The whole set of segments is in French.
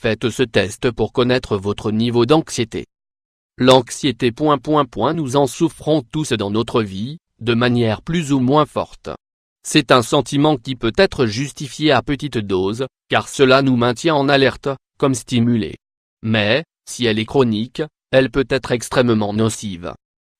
Faites ce test pour connaître votre niveau d'anxiété. L'anxiété. Nous en souffrons tous dans notre vie, de manière plus ou moins forte. C'est un sentiment qui peut être justifié à petite dose, car cela nous maintient en alerte, comme stimulé. Mais, si elle est chronique, elle peut être extrêmement nocive.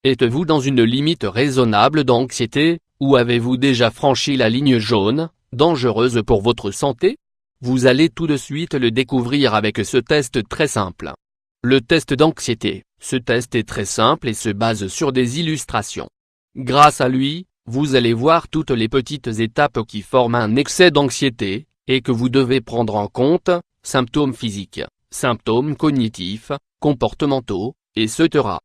Êtes-vous dans une limite raisonnable d'anxiété, ou avez-vous déjà franchi la ligne jaune, dangereuse pour votre santé? Vous allez tout de suite le découvrir avec ce test très simple. Le test d'anxiété. Ce test est très simple et se base sur des illustrations. Grâce à lui, vous allez voir toutes les petites étapes qui forment un excès d'anxiété, et que vous devez prendre en compte, symptômes physiques, symptômes cognitifs, comportementaux, etc.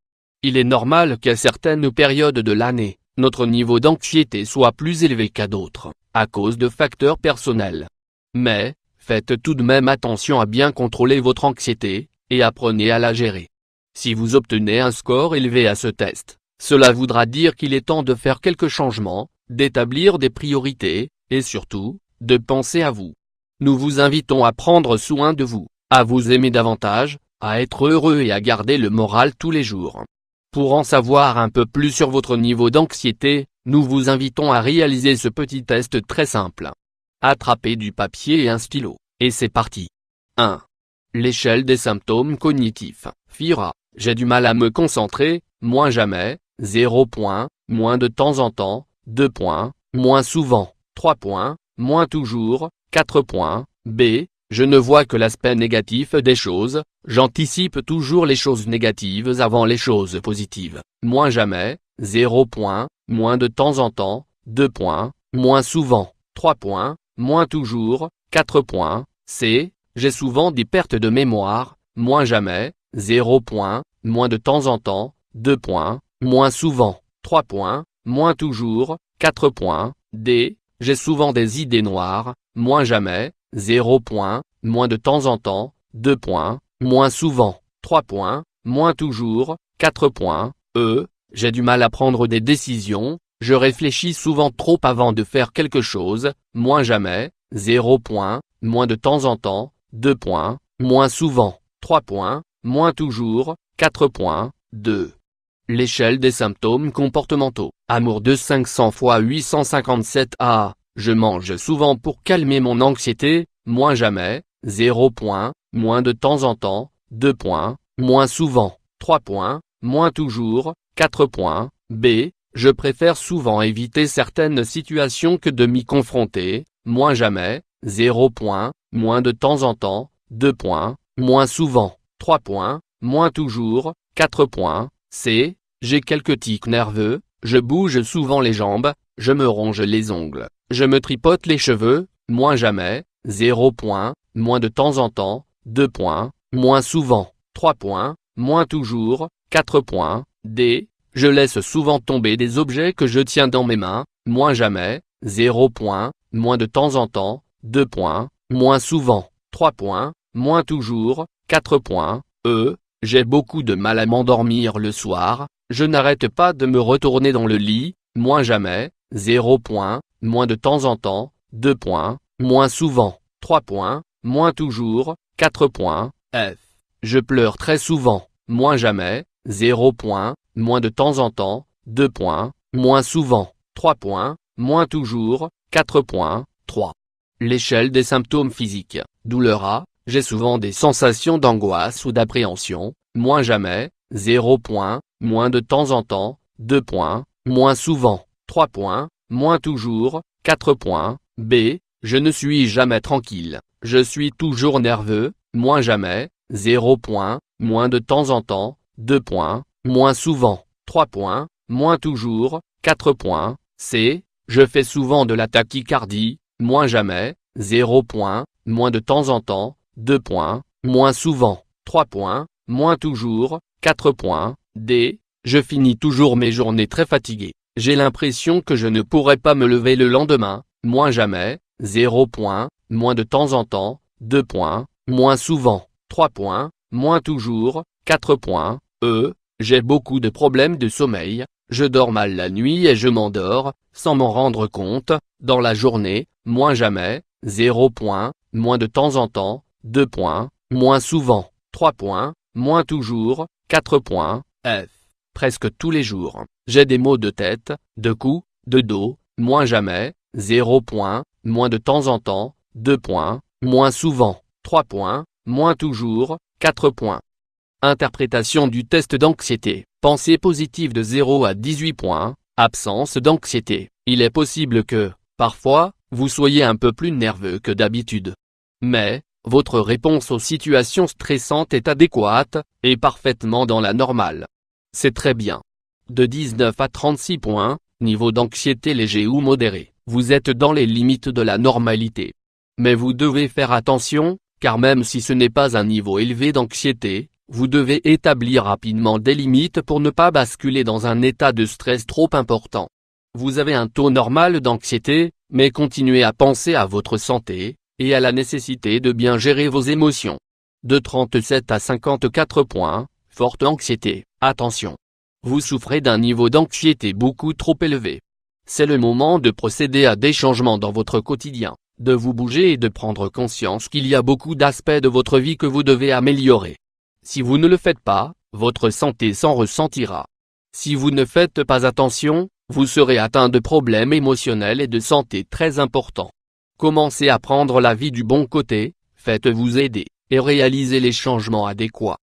Il est normal qu'à certaines périodes de l'année, notre niveau d'anxiété soit plus élevé qu'à d'autres, à cause de facteurs personnels. Mais, faites tout de même attention à bien contrôler votre anxiété, et apprenez à la gérer. Si vous obtenez un score élevé à ce test, cela voudra dire qu'il est temps de faire quelques changements, d'établir des priorités, et surtout, de penser à vous. Nous vous invitons à prendre soin de vous, à vous aimer davantage, à être heureux et à garder le moral tous les jours. Pour en savoir un peu plus sur votre niveau d'anxiété, nous vous invitons à réaliser ce petit test très simple. Attrapez du papier et un stylo, et c'est parti. 1. L'échelle des symptômes cognitifs. FIRA. J'ai du mal à me concentrer, moins jamais, 0 points, moins de temps en temps, 2 points, moins souvent, 3 points, moins toujours, 4 points. B. Je ne vois que l'aspect négatif des choses, j'anticipe toujours les choses négatives avant les choses positives, moins jamais, 0 points, moins de temps en temps, 2 points, moins souvent, 3 points, moins toujours, 4 points. C. J'ai souvent des pertes de mémoire, moins jamais, 0 points, moins de temps en temps, 2 points, moins souvent, 3 points, moins toujours, 4 points. D. J'ai souvent des idées noires, moins jamais, 0 points, moins de temps en temps, 2 points, moins souvent, 3 points, moins toujours, 4 points. E. J'ai du mal à prendre des décisions, je réfléchis souvent trop avant de faire quelque chose, moins jamais, 0 points, moins de temps en temps, 2 points, moins souvent, 3 points, moins toujours, 4 points. 2. L'échelle des symptômes comportementaux. Amour de 500 x 857 A. Je mange souvent pour calmer mon anxiété, moins jamais, 0 points, moins de temps en temps, 2 points, moins souvent, 3 points, moins toujours, 4 points. B. Je préfère souvent éviter certaines situations que de m'y confronter, moins jamais, 0 points, moins de temps en temps, 2 points, moins souvent, 3 points, moins toujours, 4 points. C. J'ai quelques tics nerveux, je bouge souvent les jambes, je me ronge les ongles, je me tripote les cheveux, moins jamais, 0 points, moins de temps en temps, 2 points, moins souvent, 3 points, moins toujours, 4 points. D. Je laisse souvent tomber des objets que je tiens dans mes mains, moins jamais, 0 points, moins de temps en temps, 2 points, moins souvent, 3 points, moins toujours, 4 points. E. J'ai beaucoup de mal à m'endormir le soir, je n'arrête pas de me retourner dans le lit, moins jamais, 0 points, moins de temps en temps, 2 points, moins souvent, 3 points, moins toujours, 4 points. F. Je pleure très souvent, moins jamais, 0 points, moins de temps en temps, 2 points, moins souvent, 3 points, moins toujours, 4 points. 3. L'échelle des symptômes physiques. Douleur A. J'ai souvent des sensations d'angoisse ou d'appréhension, moins jamais, 0 points, moins de temps en temps, 2 points, moins souvent, 3 points, moins toujours, 4 points. B. Je ne suis jamais tranquille, je suis toujours nerveux, moins jamais, 0 points, moins de temps en temps, 2 points, moins souvent, 3 points, moins toujours, 4 points. C. Je fais souvent de la tachycardie, moins jamais, 0 points, moins de temps en temps, 2 points, moins souvent, 3 points, moins toujours, 4 points. D. Je finis toujours mes journées très fatigué, j'ai l'impression que je ne pourrai pas me lever le lendemain, moins jamais, 0 points, moins de temps en temps, 2 points, moins souvent, 3 points, moins toujours, 4 points. E. J'ai beaucoup de problèmes de sommeil, je dors mal la nuit et je m'endors, sans m'en rendre compte, dans la journée, moins jamais, 0 points, moins de temps en temps, 2 points, moins souvent, 3 points, moins toujours, 4 points, F. Presque tous les jours, j'ai des maux de tête, de cou, de dos, moins jamais, 0 points, moins de temps en temps, 2 points, moins souvent, 3 points, moins toujours, 4 points. Interprétation du test d'anxiété, pensée positive de 0 à 18 points, absence d'anxiété, il est possible que, parfois, vous soyez un peu plus nerveux que d'habitude. Mais, votre réponse aux situations stressantes est adéquate, et parfaitement dans la normale. C'est très bien. De 19 à 36 points, niveau d'anxiété léger ou modéré, vous êtes dans les limites de la normalité. Mais vous devez faire attention, car même si ce n'est pas un niveau élevé d'anxiété, vous devez établir rapidement des limites pour ne pas basculer dans un état de stress trop important. Vous avez un taux normal d'anxiété, mais continuez à penser à votre santé, et à la nécessité de bien gérer vos émotions. De 37 à 54 points, forte anxiété, attention. Vous souffrez d'un niveau d'anxiété beaucoup trop élevé. C'est le moment de procéder à des changements dans votre quotidien, de vous bouger et de prendre conscience qu'il y a beaucoup d'aspects de votre vie que vous devez améliorer. Si vous ne le faites pas, votre santé s'en ressentira. Si vous ne faites pas attention, vous serez atteint de problèmes émotionnels et de santé très importants. Commencez à prendre la vie du bon côté, faites-vous aider, et réalisez les changements adéquats.